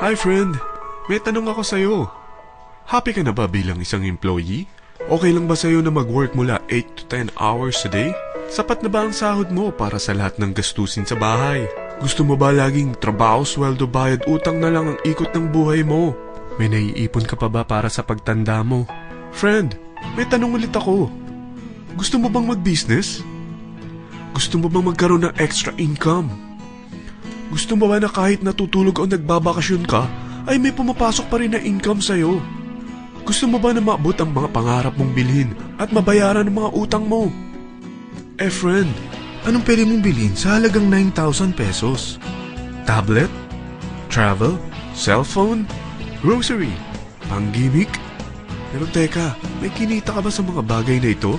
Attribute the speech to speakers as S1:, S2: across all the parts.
S1: Hi friend, may tanong ako sa'yo. Happy ka na ba bilang isang employee? Okay lang ba sa'yo na mag-work mula 8 to 10 hours a day? Sapat na ba ang sahod mo para sa lahat ng gastusin sa bahay? Gusto mo ba laging trabaho, sweldo, bayad, utang na lang ang ikot ng buhay mo? May naiipon ka pa ba para sa pagtanda mo? Friend, may tanong ulit ako. Gusto mo bang mag-business? Gusto mo bang magkaroon ng extra income? Gusto mo ba na kahit natutulog o nagbabakasyon ka, ay may pumapasok pa rin na income sa'yo? Gusto mo ba na maabot ang mga pangarap mong bilhin at mabayaran ang mga utang mo? Friend, anong pwede mong bilhin sa halagang 9,000 pesos? Tablet? Travel? Cellphone? Grocery? Pang-gimmick? Pero teka, may kinita ka ba sa mga bagay na ito?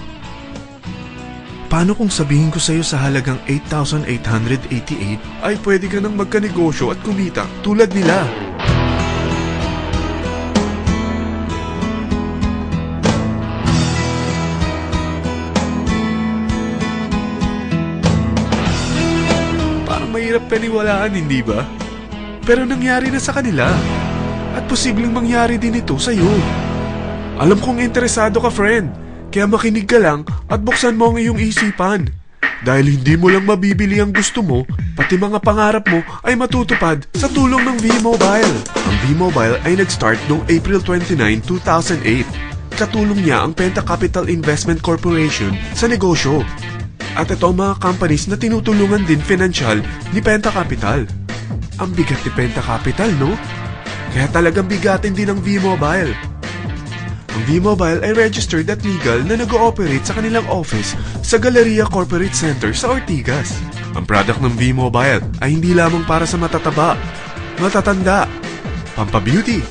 S1: Paano kung sabihin ko sa'yo sa halagang 8,888 ay pwede ka nang magkanegosyo at kumita tulad nila? Parang mahirap paniwalaan, hindi ba? Pero nangyari na sa kanila. At posibleng mangyari din ito sa'yo. Alam kong interesado ka, friend. Kaya makinig ka lang at buksan mo ang iyong isipan. Dahil hindi mo lang mabibili ang gusto mo, pati mga pangarap mo ay matutupad sa tulong ng V-Mobile. Ang V-Mobile ay nag-start noong April 29, 2008. Katulong niya ang Penta Capital Investment Corporation sa negosyo. At ito ang mga companies na tinutulungan din financial ni Penta Capital. Ang bigat ni Penta Capital, no? Kaya talagang bigatin din ang V-Mobile. Ang V-Mobile ay registered at legal na nag-ooperate sa kanilang office sa Galleria Corporate Center sa Ortigas. Ang product ng V-Mobile ay hindi lamang para sa matataba, matatanda, pampabeauty,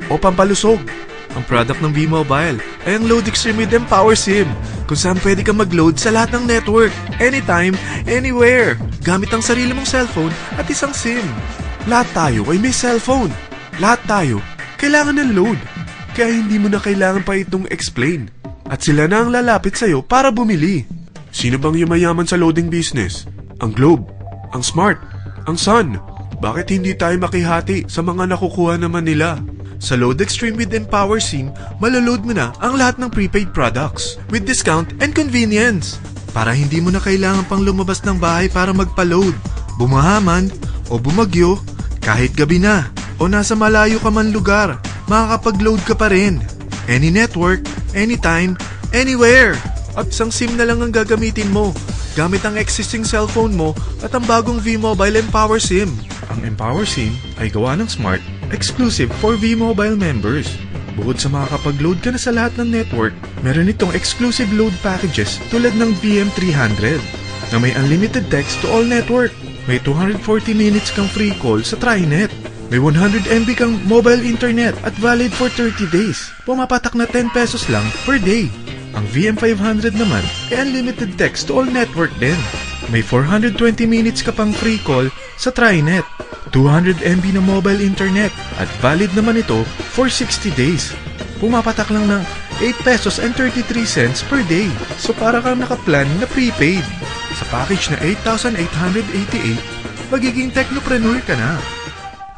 S1: o pampalusog. Ang product ng V-Mobile ay ang Load Extreme with Empower SIM, kung saan pwede kang mag-load sa lahat ng network, anytime, anywhere, gamit ang sarili mong cellphone at isang SIM. Lahat tayo ay may cellphone. Lahat tayo kailangan ng load. Kaya hindi mo na kailangan pa itong explain. At sila na ang lalapit sa'yo para bumili. Sino bang yumayaman sa loading business? Ang Globe, ang Smart, ang Sun. Bakit hindi tayo makihati sa mga nakukuha naman nila? Sa Load Extreme with Empower SIM, maloload mo na ang lahat ng prepaid products with discount and convenience. Para hindi mo na kailangan pang lumabas ng bahay para magpa-load. Bumahaman o bumagyo, kahit gabi na o nasa malayo ka man lugar, makakapag-load ka pa rin. Any network, anytime, anywhere. At isang SIM na lang ang gagamitin mo, gamit ang existing cellphone mo at ang bagong V-Mobile Empower SIM. Ang Empower SIM ay gawa ng Smart, exclusive for V-Mobile members. Bukod sa makakapag-load ka na sa lahat ng network, meron itong exclusive load packages tulad ng VM300 na may unlimited text to all network. May 240 minutes kang free call sa TriNet. May 100 MB kang mobile internet at valid for 30 days. Pumapatak na 10 pesos lang per day. Ang VM500 naman ay unlimited text to all network din. May 420 minutes ka pang free call sa TriNet. 200 MB na mobile internet at valid naman ito for 60 days. Pumapatak lang ng 8 pesos and 33 cents per day. So para kang nakaplan na prepaid. Sa package na 8,888, magiging technopreneur ka na.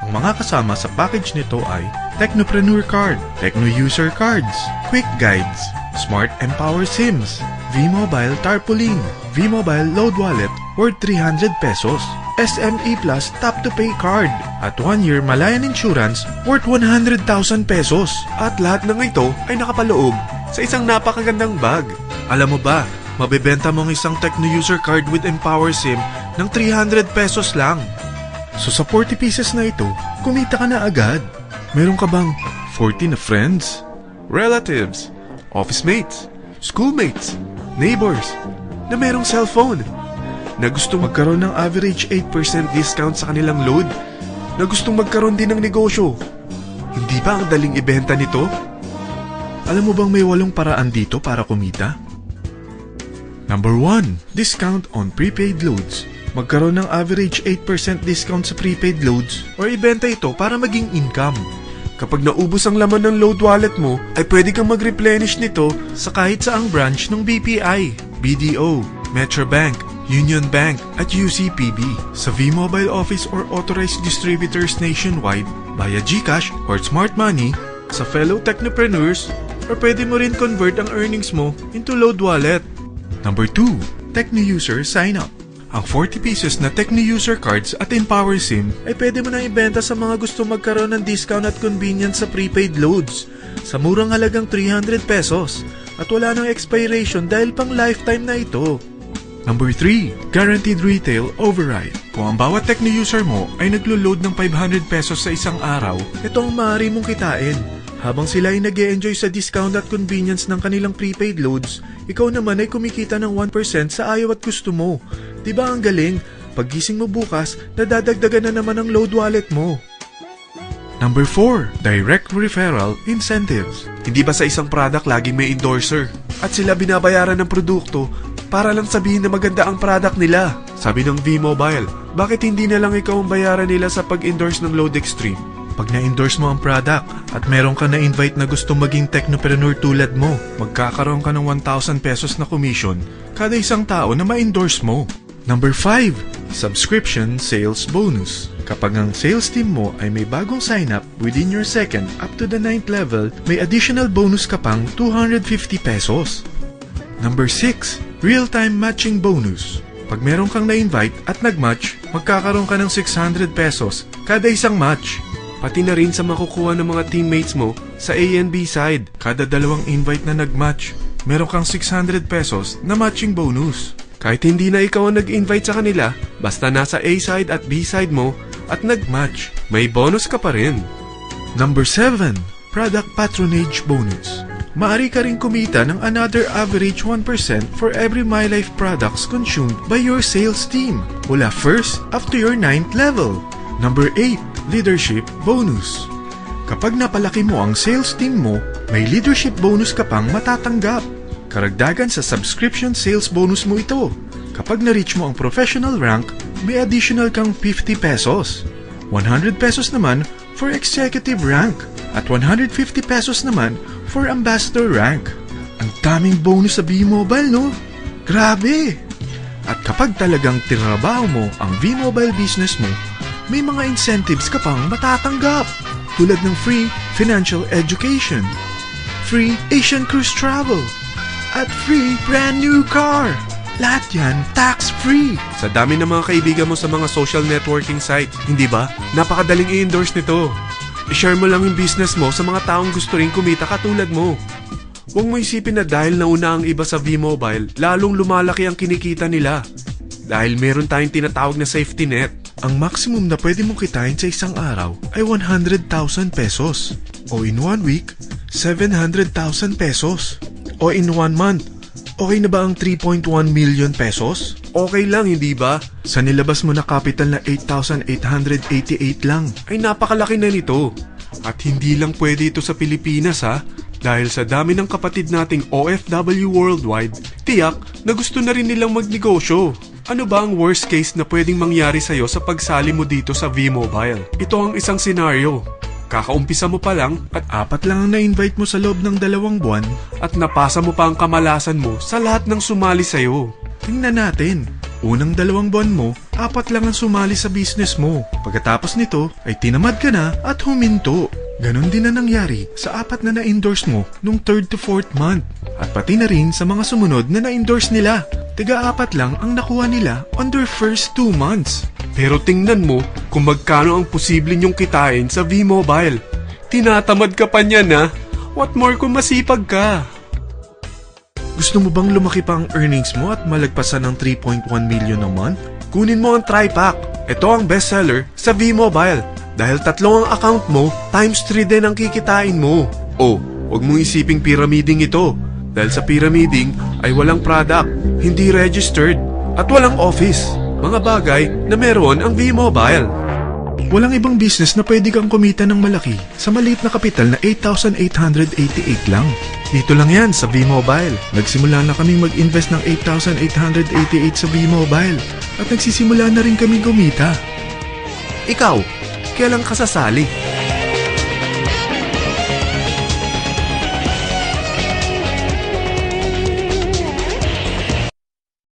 S1: Ang mga kasama sa package nito ay Technopreneur Card, Techno User Cards, Quick Guides, Smart Empower SIMs, V-Mobile Tarpaulin, V-Mobile Load Wallet worth 300 pesos, SME Plus Tap to Pay Card, at 1-year Malayan Insurance worth 100,000 pesos. At lahat ng ito ay nakapaloob sa isang napakagandang bag. Alam mo ba, mabebenta mo ang isang Techno User Card with Empower SIM ng 300 pesos lang. So sa 40 pieces na ito, kumita ka na agad. Meron ka bang 40 na friends, relatives, office mates, schoolmates, neighbors, na merong cellphone, na gustong magkaroon ng average 8% discount sa kanilang load, na gustong magkaroon din ng negosyo? Hindi ba ang daling ibenta nito? Alam mo bang may 8 paraan dito para kumita? Number 1, discount on prepaid loads. Magkaroon ng average 8% discount sa prepaid loads or ibenta ito para maging income. Kapag naubos ang laman ng load wallet mo, ay pwede kang mag-replenish nito sa kahit saang branch ng BPI, BDO, Metrobank, Union Bank at UCPB, sa V-Mobile office or authorized distributors nationwide, via GCash or Smart Money, sa fellow technopreneurs, or pwede mo rin convert ang earnings mo into load wallet. Number 2, TechnoUser Sign Up. Ang 40 pesos na TechnoUser cards at Empower SIM ay pwede mo nang ibenta sa mga gusto magkaroon ng discount at convenience sa prepaid loads sa murang halagang 300 pesos at wala nang expiration dahil pang lifetime na ito. Number 3, Guaranteed Retail Override. Kung ang bawat TechnoUser mo ay naglo-load ng 500 pesos sa isang araw, ito ang maaari mong kitain. Habang sila ay nag-e-enjoy sa discount at convenience ng kanilang prepaid loads, ikaw naman ay kumikita ng 1% sa ayaw at gusto mo. Diba ang galing? Paggising mo bukas, nadadagdagan na naman ang load wallet mo. Number 4, Direct Referral Incentives. Hindi ba sa isang product laging may endorser? At sila binabayaran ng produkto para lang sabihin na maganda ang product nila. Sabi ng V-Mobile, bakit hindi na lang ikaw ang bayaran nila sa pag-endorse ng Load Extreme? Pag na-endorse mo ang product at meron ka na-invite na gusto maging technopreneur tulad mo, magkakaroon ka ng 1,000 pesos na commission kada isang tao na ma-endorse mo. Number 5, Subscription Sales Bonus. Kapag ang sales team mo ay may bagong sign-up within your second up to the 9th level, may additional bonus ka pang 250 pesos. Number 6, Real-Time Matching Bonus. Pag meron kang na-invite at nag-match, magkakaroon ka ng 600 pesos kada isang match. Pati na rin sa makukuha ng mga teammates mo sa A and B side. Kada dalawang invite na nag-match, meron kang 600 pesos na matching bonus. Kahit hindi na ikaw ang nag-invite sa kanila, basta nasa A side at B side mo at nag-match, may bonus ka pa rin. Number 7, Product Patronage Bonus. Maari ka rin kumita ng another average 1% for every MyLife products consumed by your sales team mula 1st up to your 9th level. Number 8, Leadership Bonus. Kapag napalaki mo ang sales team mo, may leadership bonus ka pang matatanggap. Karagdagan sa subscription sales bonus mo ito. Kapag na-reach mo ang professional rank, may additional kang 50 pesos. 100 pesos naman for executive rank at 150 pesos naman for ambassador rank. Ang daming bonus sa V-Mobile, no? Grabe! At kapag talagang tinrabaho mo ang V-Mobile business mo, may mga incentives ka pang matatanggap tulad ng free financial education, free Asian cruise travel, at free brand new car. Lahat yan tax-free. Sa dami ng mga kaibigan mo sa mga social networking site, hindi ba? Napakadaling i-endorse nito. I-share mo lang yung business mo sa mga taong gusto rin kumita katulad mo. Huwag mo isipin na dahil nauna ang iba sa V-Mobile, lalong lumalaki ang kinikita nila. Dahil meron tayong tinatawag na safety net. Ang maximum na pwede mong kitain sa isang araw ay 100,000 pesos. O in 1 week, 700,000 pesos. O in 1 month, okay na ba ang 3.1 million pesos? Okay lang, hindi ba? Sa nilabas mo na capital na 8,888 lang, ay napakalaki na nito. At hindi lang pwede ito sa Pilipinas ha, dahil sa dami ng kapatid nating OFW worldwide, tiyak na gusto na rin nilang magnegosyo. Ano ba ang worst case na pwedeng mangyari sa'yo sa pagsali mo dito sa V-Mobile? Ito ang isang senaryo. Kakaumpisa mo pa lang at 4 lang ang na-invite mo sa loob ng 2 buwan at napasa mo pa ang kamalasan mo sa lahat ng sumali sa'yo. Tingnan natin. Unang 2 buwan mo, 4 lang ang sumali sa business mo. Pagkatapos nito ay tinamad ka na at huminto. Ganon din na nangyari sa 4 na na-endorse mo nung 3rd to 4th month. At pati na rin sa mga sumunod na na-endorse nila. Tiga-4 lang ang nakuha nila on their first 2 months. Pero tingnan mo kung magkano ang posible nyong kitain sa V-Mobile. Tinatamad ka pa niyan ha? What more kung masipag ka? Gusto mo bang lumaki pa ang earnings mo at malagpasan ng 3.1 million a month? Kunin mo ang TriPack. Ito ang bestseller sa V-Mobile. Dahil 3 ang account mo, times 3 din ang kikitain mo. Oh, huwag mong isiping pyramiding ito. Dahil sa pyramiding ay walang product, hindi registered, at walang office. Mga bagay na meron ang V-Mobile. Walang ibang business na pwede kang kumita ng malaki sa maliit na kapital na 8,888 lang. Dito lang yan sa V-Mobile. Nagsimula na kaming mag-invest ng 8,888 sa V-Mobile at nagsisimula na rin kaming kumita. Ikaw, kailan ka sasali?